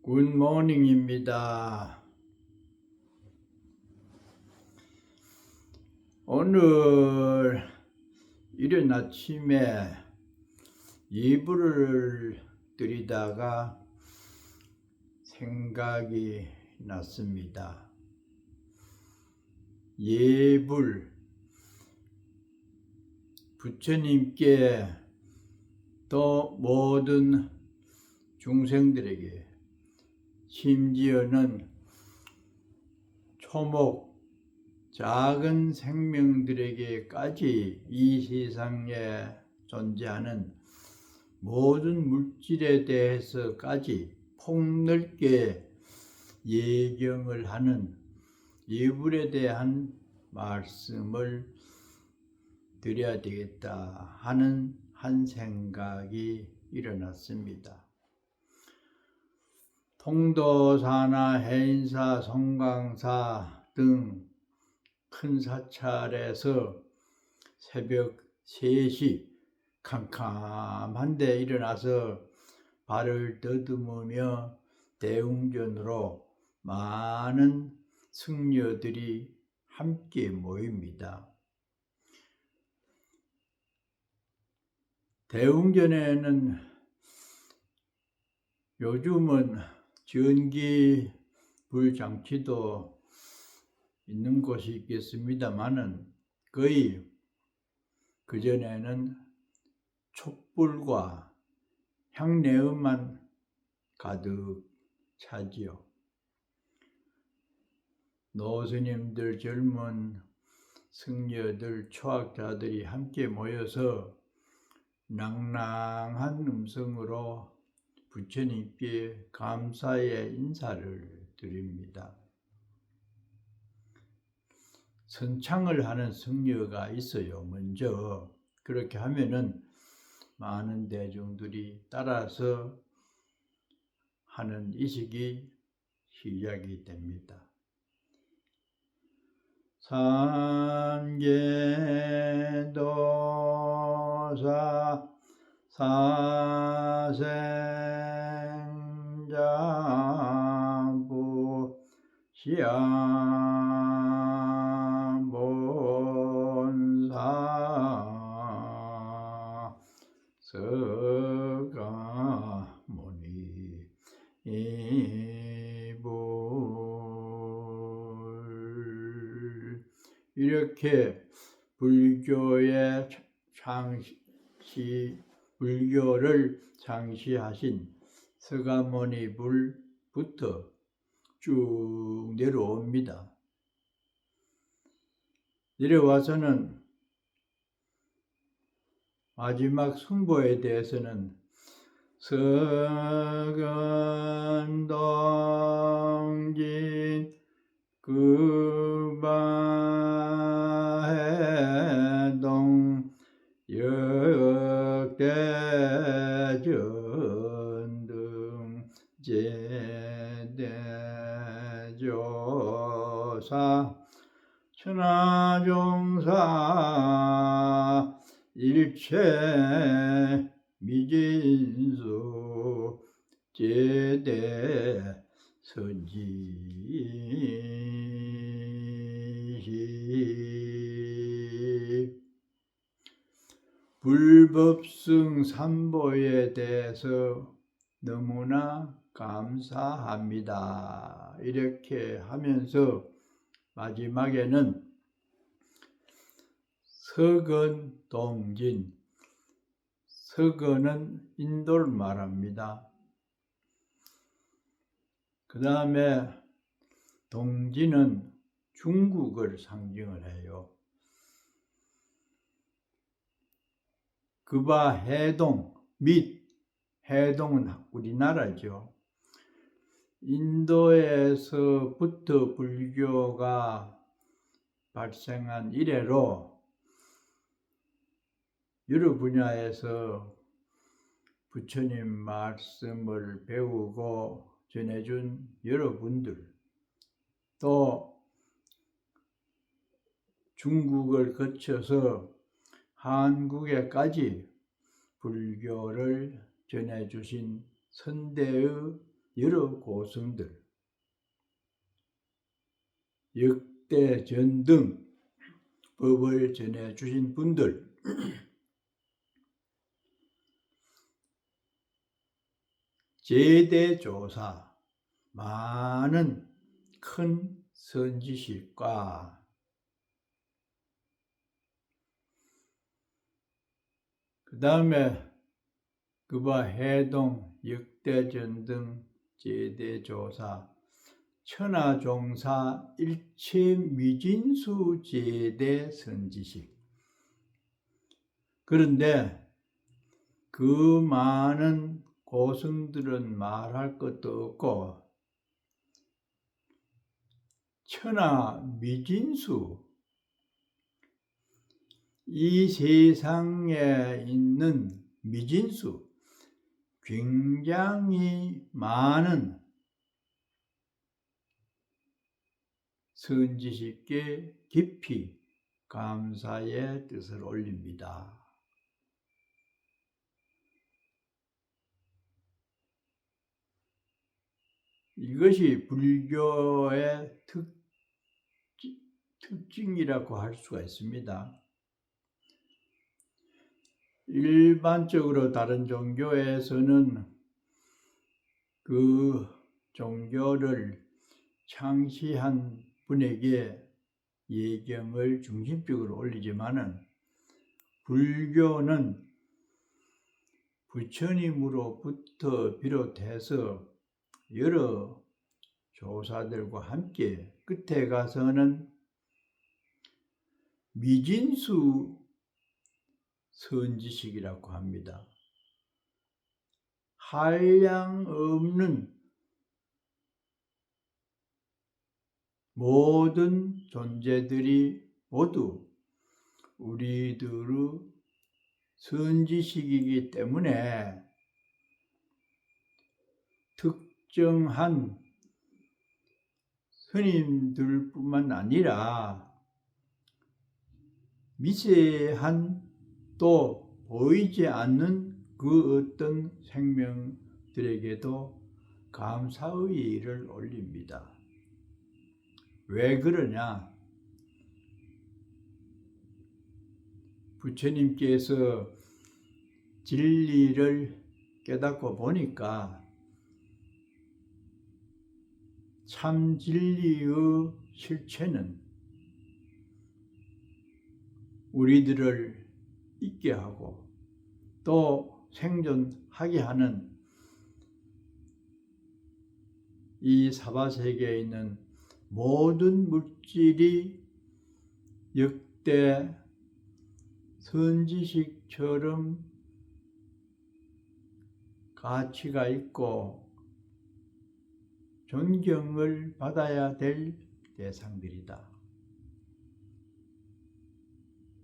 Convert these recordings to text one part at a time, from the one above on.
굿모닝입니다. 오늘 이른 아침에 예불을 드리다가 생각이 났습니다. 예불, 부처님께 또 모든 중생들에게, 심지어는 초목 작은 생명들에게까지 이 세상에 존재하는 모든 물질에 대해서까지 폭넓게 예경을 하는 예불에 대한 말씀을 드려야 되겠다 하는 한 생각이 일어났습니다. 통도사나 해인사, 성광사 등 큰 사찰에서 새벽 3시 캄캄한데 일어나서 발을 더듬으며 대웅전으로 많은 승려들이 함께 모입니다. 대웅전에는 요즘은 전기 불장치도 있는 곳이 있겠습니다마는 거의 그전에는 촛불과 향내음만 가득 차지요. 노스님들, 젊은 승려들, 초학자들이 함께 모여서 낭낭한 음성으로 부처님께 감사의 인사를 드립니다. 선창을 하는 승려가 있어요. 먼저 그렇게 하면은 많은 대중들이 따라서 하는 의식이 시작이 됩니다. 삼계도사 사생자부 시아본사 서가모니 이불, 이렇게 불교의 불교를 창시하신 서가모니 불부터 쭉 내려옵니다. 내려와서는 마지막 승보에 대해서는 서근동진 급바해동 역대전등 제대조사 천하종사 일체 미진수 제대 선지시 불법승 삼보에 대해서 너무나 감사합니다. 이렇게 하면서 마지막에는 서근동진, 서근은 인도를 말합니다. 그 다음에 동진은 중국을 상징을 해요. 그바 해동, 및 해동은 우리나라죠. 인도에서부터 불교가 발생한 이래로 여러 분야에서 부처님 말씀을 배우고 전해준 여러분들, 또 중국을 거쳐서 한국에까지 불교를 전해주신 선대의 여러 고승들, 역대전 등 법을 전해주신 분들, 제대조사, 많은 큰 선지식과 그 다음에 그바 해동, 역대전 등 제대조사, 천하종사 일체 미진수 제대 선지식. 그런데 그 많은 고승들은 말할 것도 없고 천하 미진수, 이 세상에 있는 미진수, 굉장히 많은 선지식께 깊이 감사의 뜻을 올립니다. 이것이 불교의 특징이라고 할 수가 있습니다. 일반적으로 다른 종교에서는 그 종교를 창시한 분에게 예경을 중심적으로 올리지만은 불교는 부처님으로부터 비롯해서 여러 조사들과 함께 끝에 가서는 미진수 선지식이라고 합니다. 한량 없는 모든 존재들이 모두 우리들의 선지식이기 때문에 특정한 스님들뿐만 아니라 미세한 또 보이지 않는 그 어떤 생명들에게도 감사의 예를 올립니다. 왜 그러냐? 부처님께서 진리를 깨닫고 보니까 참 진리의 실체는 우리들을 있게 하고 또 생존하게 하는 이 사바세계에 있는 모든 물질이 역대 선지식처럼 가치가 있고 존경을 받아야 될 대상들이다.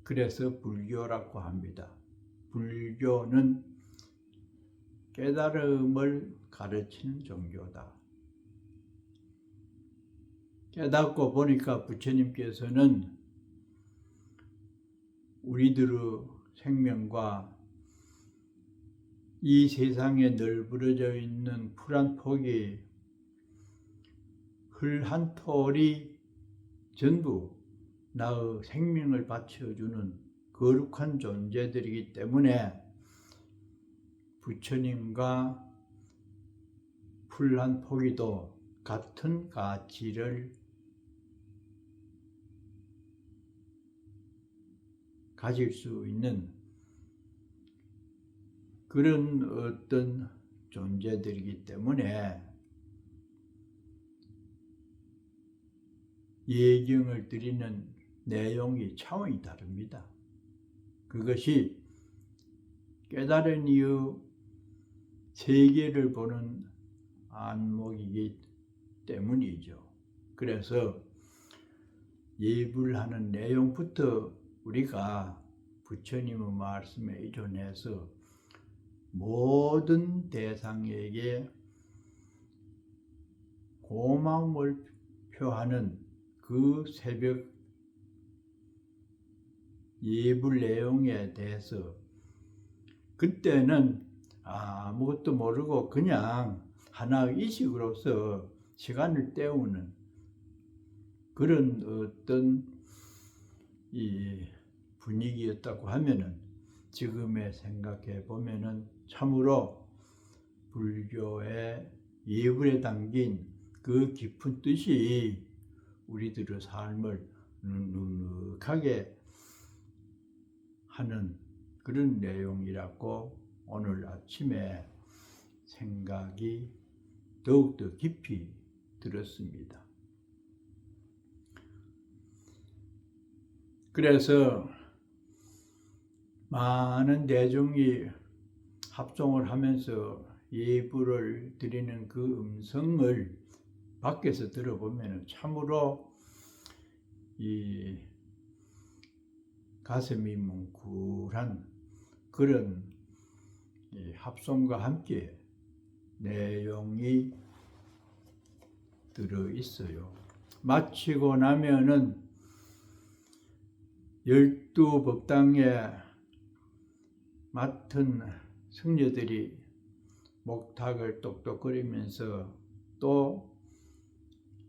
그래서 불교라고 합니다. 불교는 깨달음을 가르치는 종교다. 깨닫고 보니까 부처님께서는 우리들의 생명과 이 세상에 널브러져 있는 풀 한 폭이, 흘 한 톨이 전부 나의 생명을 바쳐주는 거룩한 존재들이기 때문에 부처님과 풀 한 포기도 같은 가치를 가질 수 있는 그런 어떤 존재들이기 때문에 예경을 드리는 내용이 차원이 다릅니다. 그것이 깨달은 이후 세계를 보는 안목이기 때문이죠. 그래서 예불하는 내용부터 우리가 부처님의 말씀에 의존해서 모든 대상에게 고마움을 표하는 그 새벽 예불 내용에 대해서 그때는 아무것도 모르고 그냥 하나의 이식으로서 시간을 때우는 그런 어떤 이 분위기였다고 하면은 지금에 생각해 보면은 참으로 불교의 예불에 담긴 그 깊은 뜻이 우리들의 삶을 눅눅하게 하는 그런 내용이라고 오늘 아침에 생각이 더욱더 깊이 들었습니다. 그래서 많은 대중이 합종을 하면서 예불을 드리는 그 음성을 밖에서 들어보면 참으로 이 가슴이 뭉클한 그런 합성과 함께 내용이 들어 있어요. 마치고 나면은 12법당에 맡은 승려들이 목탁을 똑똑거리면서 또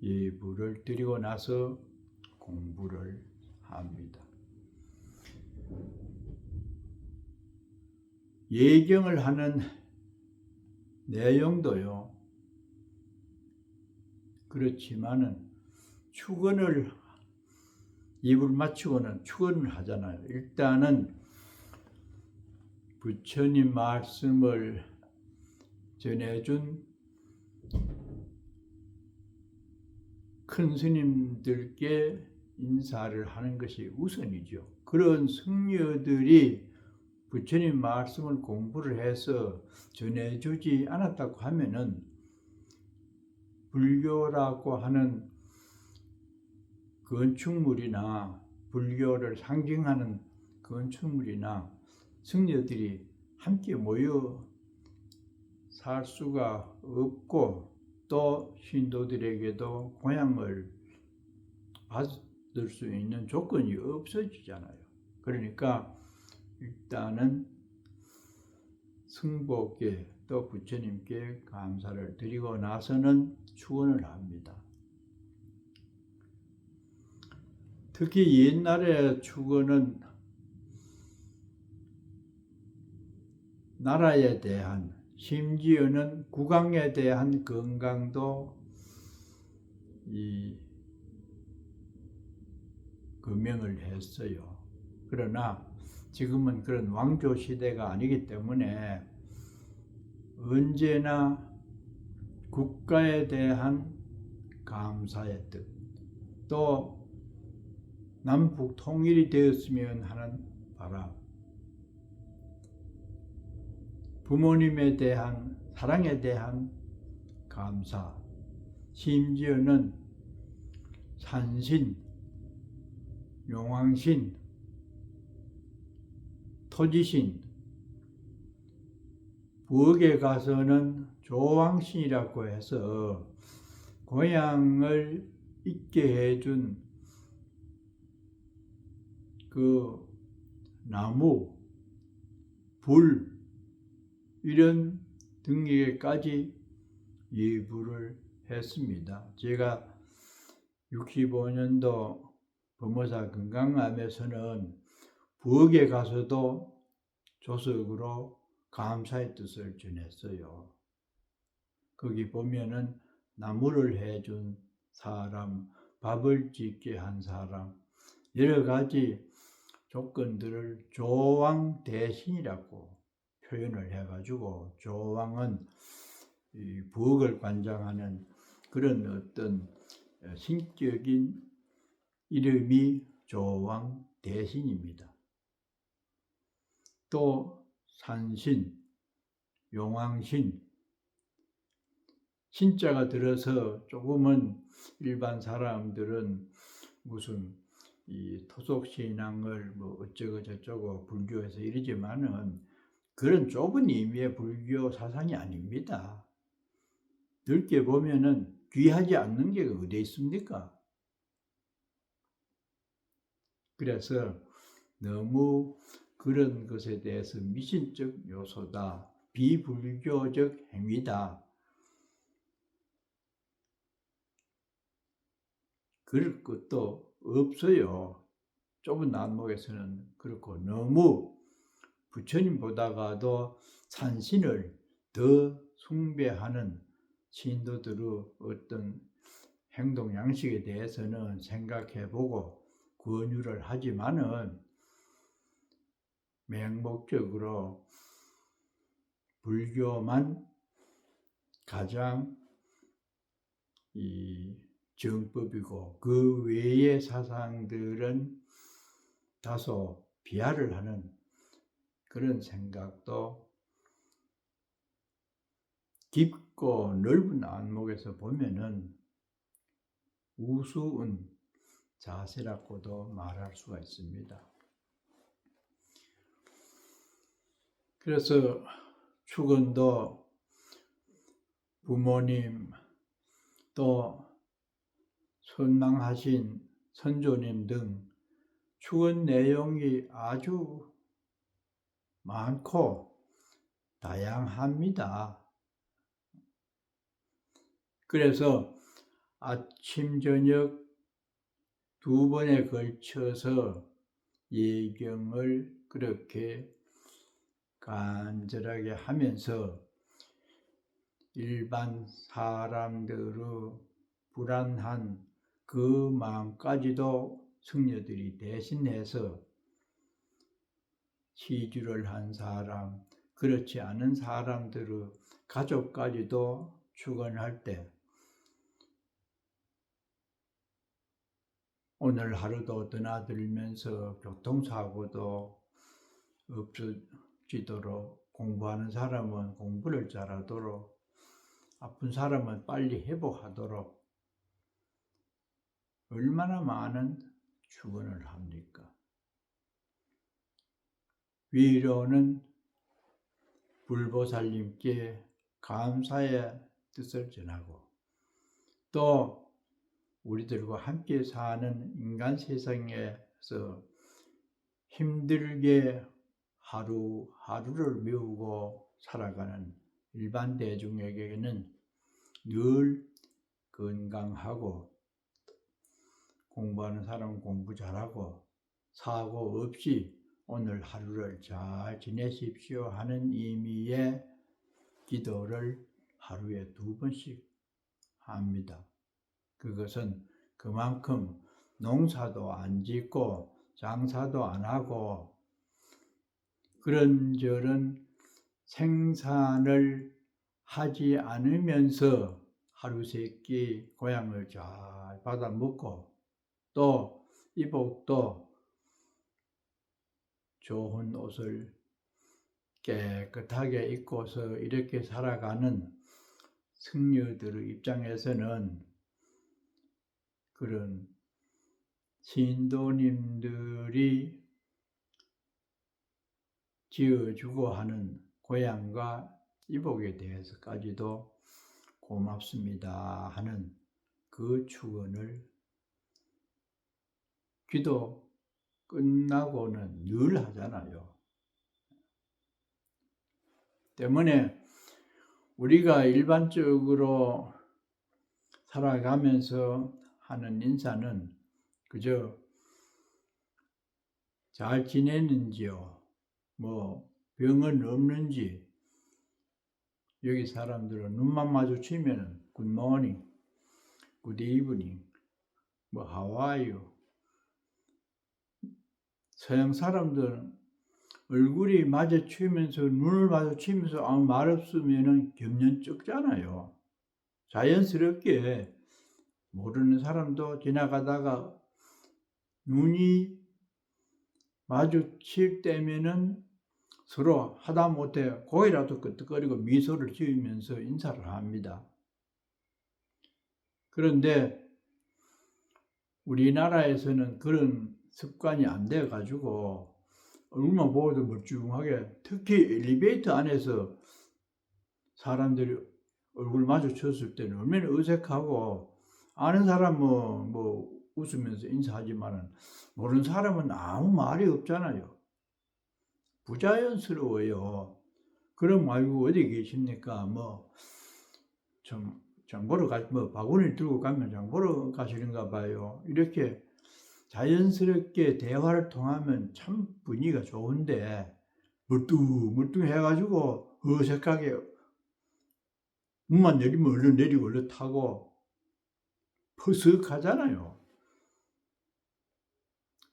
예불을 드리고 나서 공부를 합니다. 예경을 하는 내용도요. 그렇지만은 축원을 예불 마치고는 축원을 하잖아요. 일단은 부처님 말씀을 전해준 큰 스님들께 인사를 하는 것이 우선이죠. 그런 승려들이 부처님 말씀을 공부를 해서 전해주지 않았다고 하면은 불교라고 하는 건축물이나 불교를 상징하는 건축물이나 승려들이 함께 모여 살 수가 없고 또 신도들에게도 공양을 받을 수 있는 조건이 없어지잖아요. 그러니까 일단은 승보께 또 부처님께 감사를 드리고 나서는 축원을 합니다. 특히 옛날의 축원은 나라에 대한 심지어는 국왕에 대한 건강도 금명을 했어요. 그러나 지금은 그런 왕조 시대가 아니기 때문에 언제나 국가에 대한 감사의 뜻, 또 남북 통일이 되었으면 하는 바람, 부모님에 대한 사랑에 대한 감사, 심지어는 산신, 용왕신, 토지신, 부엌에 가서는 조왕신이라고 해서 고향을 있게 해준 그 나무, 불 이런 등에까지 예불을 했습니다. 제가 65년도 법무사 건강암에서는 부엌에 가서도 조석으로 감사의 뜻을 전했어요. 거기 보면은 나무를 해준 사람, 밥을 짓게 한 사람, 여러 가지 조건들을 조왕 대신이라고 표현을 해가지고, 조왕은 이 부엌을 관장하는 그런 어떤 신격인 이름이 조왕 대신입니다. 또 산신, 용왕신, 신자가 들어서 조금은 일반 사람들은 무슨 이 토속신앙을 뭐 어쩌고 저쩌고 불교에서 이러지만은 그런 좁은 의미의 불교 사상이 아닙니다. 넓게 보면은 귀하지 않는 게 어디에 있습니까? 그래서 너무 그런 것에 대해서 미신적 요소다, 비불교적 행위다, 그럴 것도 없어요. 좁은 안목에서는 그렇고 너무 부처님보다가도 산신을 더 숭배하는 신도들의 어떤 행동 양식에 대해서는 생각해보고 권유를 하지만은 맹목적으로 불교만 가장 이 정법이고 그 외의 사상들은 다소 비하를 하는 그런 생각도 깊고 넓은 안목에서 보면은 우스운 자세라고도 말할 수가 있습니다. 그래서 축원도 부모님 또 선망하신 선조님 등 축원 내용이 아주 많고 다양합니다. 그래서 아침 저녁 두 번에 걸쳐서 예경을 그렇게 간절하게 하면서 일반 사람들의 불안한 그 마음까지도 승려들이 대신해서 시주를 한 사람, 그렇지 않은 사람들의 가족까지도 축원할 때 오늘 하루도 드나들면서 교통사고도 없어지도록 공부하는 사람은 공부를 잘하도록 아픈 사람은 빨리 회복하도록 얼마나 많은 축원을 합니까? 위로는 불보살님께 감사의 뜻을 전하고 또 우리들과 함께 사는 인간 세상에서 힘들게 하루하루를 메우고 살아가는 일반 대중에게는 늘 건강하고 공부하는 사람은 공부 잘하고 사고 없이 오늘 하루를 잘 지내십시오 하는 의미의 기도를 하루에 2번씩 합니다. 그것은 그만큼 농사도 안 짓고 장사도 안 하고 그런저런 생산을 하지 않으면서 하루 세끼 고향을 잘 받아 먹고 또 이복도 좋은 옷을 깨끗하게 입고서 이렇게 살아가는 승려들의 입장에서는 그런 신도님들이 지어주고 하는 고향과 이복에 대해서까지도 고맙습니다 하는 그 축원을 기도 끝나고는 늘 하잖아요. 때문에 우리가 일반적으로 살아가면서 하는 인사는 그저 잘 지내는지요, 뭐 병은 없는지, 여기 사람들은 눈만 마주치면 굿모닝, 굿이브닝, 뭐 하와이유. 서양 사람들은 얼굴이 마주치면서 눈을 마주치면서 아무 말 없으면 겸연쩍잖아요. 자연스럽게 모르는 사람도 지나가다가 눈이 마주칠 때면은 서로 하다못해 고개라도 끄덕거리고 미소를 지으면서 인사를 합니다. 그런데 우리나라에서는 그런 습관이 안 돼가지고 얼굴만 보고도 멀쩡하게, 특히 엘리베이터 안에서 사람들이 얼굴 마주쳤을 때는 얼마나 어색하고 아는 사람은 뭐 웃으면서 인사하지만은 모르는 사람은 아무 말이 없잖아요. 부자연스러워요. 그럼 말고 어디 계십니까? 뭐 좀 장 보러 바구니를 들고 가면 장 보러 가시는가 봐요. 이렇게 자연스럽게 대화를 통하면 참 분위기가 좋은데 멀뚱멀뚱 해가지고 어색하게 문만 내리면 얼른 내리고 얼른 타고 퍼석하잖아요.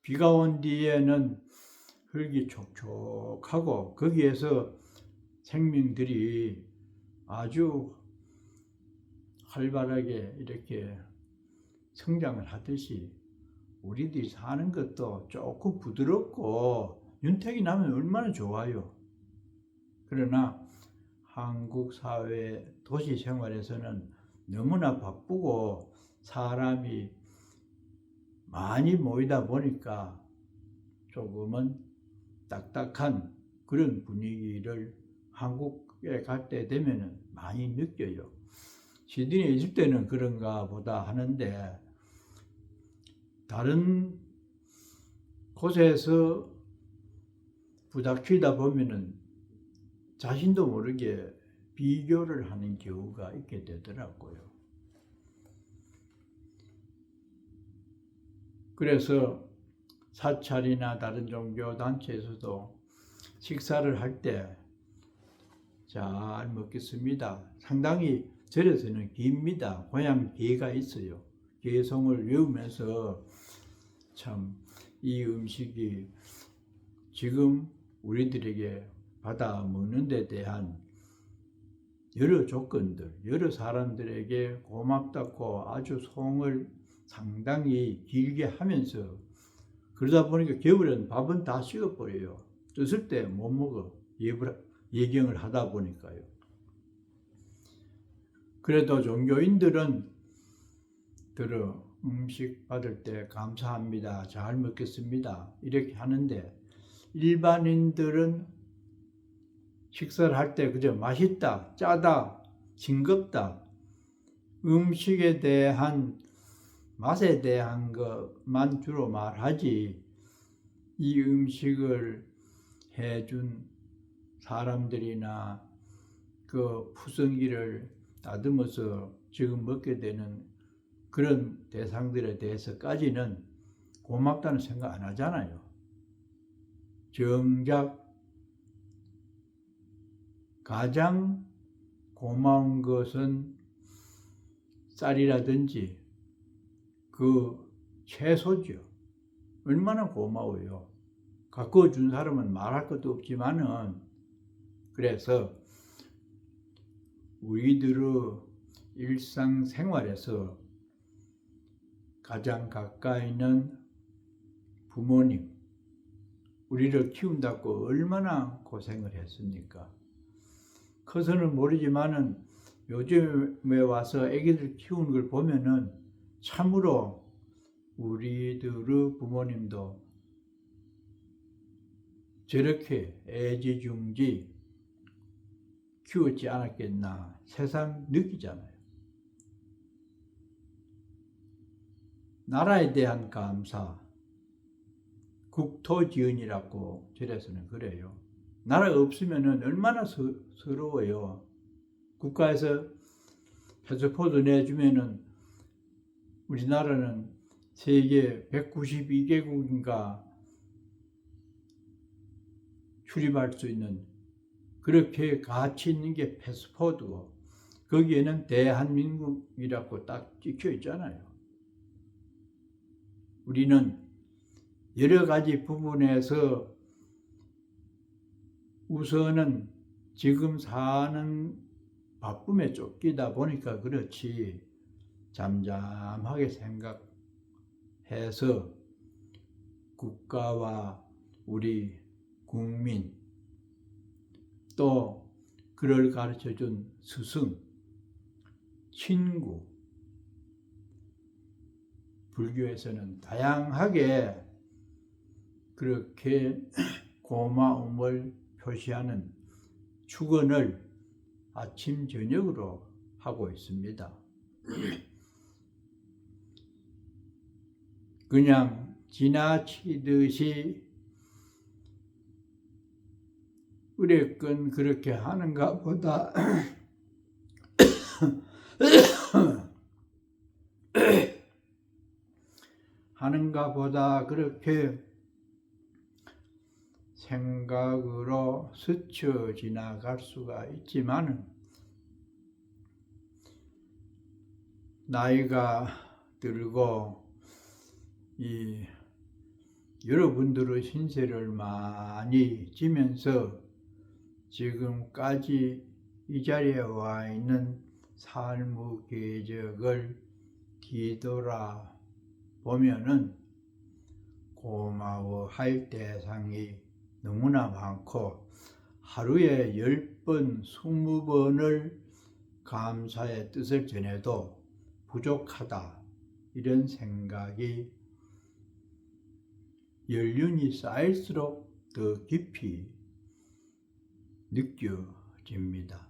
비가 온 뒤에는 흙이 촉촉하고 거기에서 생명들이 아주 활발하게 이렇게 성장을 하듯이 우리들이 사는 것도 조금 부드럽고 윤택이 나면 얼마나 좋아요. 그러나 한국 사회 도시 생활에서는 너무나 바쁘고 사람이 많이 모이다 보니까 조금은 딱딱한 그런 분위기를 한국에 갈 때 되면은 많이 느껴요. 시드니에 있을 때는 그런가 보다 하는데 다른 곳에서 부닥치다 보면은 자신도 모르게 비교를 하는 경우가 있게 되더라고요. 그래서 사찰이나 다른 종교 단체에서도 식사를 할 때 잘 먹겠습니다. 상당히 절에서는 기입니다. 고향 기가 있어요. 기성을 외우면서 참 이 음식이 지금 우리들에게 받아 먹는 데 대한 여러 조건들, 여러 사람들에게 고맙다고 아주 송을 상당히 길게 하면서 그러다 보니까 겨울에는 밥은 다 식어버려요. 떴을 때 못 먹어. 예경을 하다 보니까요. 그래도 종교인들은 들어 음식 받을 때 감사합니다. 잘 먹겠습니다. 이렇게 하는데 일반인들은 식사를 할 때 그저 맛있다, 짜다, 싱겁다 음식에 대한 맛에 대한 것만 주로 말하지 이 음식을 해준 사람들이나 그 푸성기를 다듬어서 지금 먹게 되는 그런 대상들에 대해서까지는 고맙다는 생각 안 하잖아요. 정작 가장 고마운 것은 쌀이라든지 그 채소죠. 얼마나 고마워요. 갖고 준 사람은 말할 것도 없지만은 그래서 우리들의 일상생활에서 가장 가까이 있는 부모님, 우리를 키운다고 얼마나 고생을 했습니까? 커서는 모르지만은 요즘에 와서 애기들 키우는 걸 보면은 참으로 우리들의 부모님도 저렇게 애지중지 키웠지 않았겠나 새삼 느끼잖아요. 나라에 대한 감사, 국토지원이라고 절에서는 그래요. 나라가 없으면 얼마나 서러워요. 국가에서 패스포드 내주면은 우리나라는 세계 192개국인가 출입할 수 있는 그렇게 가치 있는 게 패스포드고 거기에는 대한민국이라고 딱 찍혀 있잖아요. 우리는 여러 가지 부분에서 우선은 지금 사는 바쁨에 쫓기다 보니까 그렇지 잠잠하게 생각해서 국가와 우리 국민 또 그를 가르쳐준 스승, 친구 불교에서는 다양하게 그렇게 고마움을 표시하는 축원을 아침 저녁으로 하고 있습니다. 그냥 지나치듯이 의뢰건 그렇게 하는가 보다 하는가 보다 그렇게 생각으로 스쳐 지나갈 수가 있지만 나이가 들고 여러분들의 신세를 많이 지면서 지금까지 이 자리에 와 있는 삶의 궤적을 뒤돌아 보면은 고마워할 대상이 너무나 많고 하루에 10번, 20번을 감사의 뜻을 전해도 부족하다 이런 생각이 연륜이 쌓일수록 더 깊이 느껴집니다.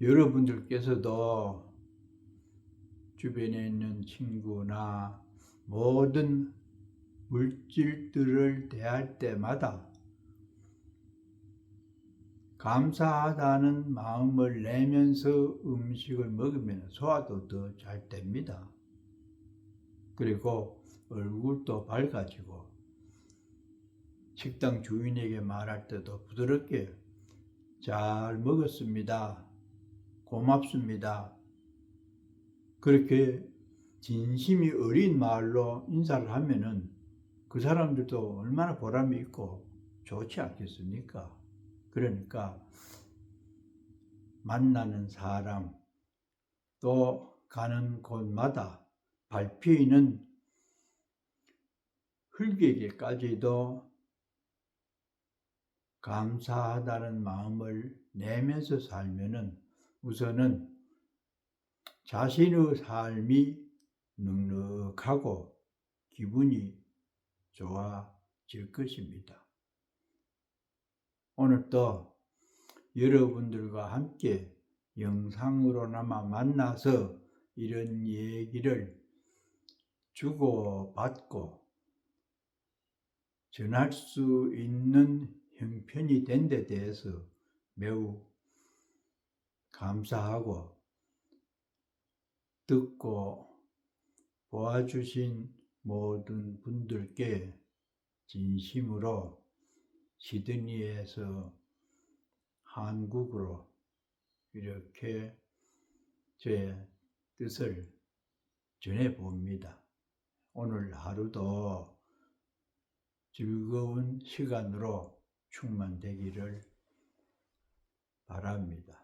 여러분들께서도 주변에 있는 친구나 모든 물질들을 대할 때마다 감사하다는 마음을 내면서 음식을 먹으면 소화도 더 잘 됩니다. 그리고 얼굴도 밝아지고 식당 주인에게 말할 때도 부드럽게 잘 먹었습니다. 고맙습니다. 그렇게 진심이 어린 말로 인사를 하면은 그 사람들도 얼마나 보람이 있고 좋지 않겠습니까? 그러니까 만나는 사람 또 가는 곳마다 밟히는 흙에게까지도 감사하다는 마음을 내면서 살면은 우선은 자신의 삶이 넉넉하고 기분이 좋아질 것입니다. 오늘도 여러분들과 함께 영상으로나마 만나서 이런 얘기를 주고받고 전할 수 있는 형편이 된 데 대해서 매우 감사하고 듣고 보아주신 모든 분들께 진심으로 시드니에서 한국으로 이렇게 제 뜻을 전해봅니다. 오늘 하루도 즐거운 시간으로 충만되기를 바랍니다.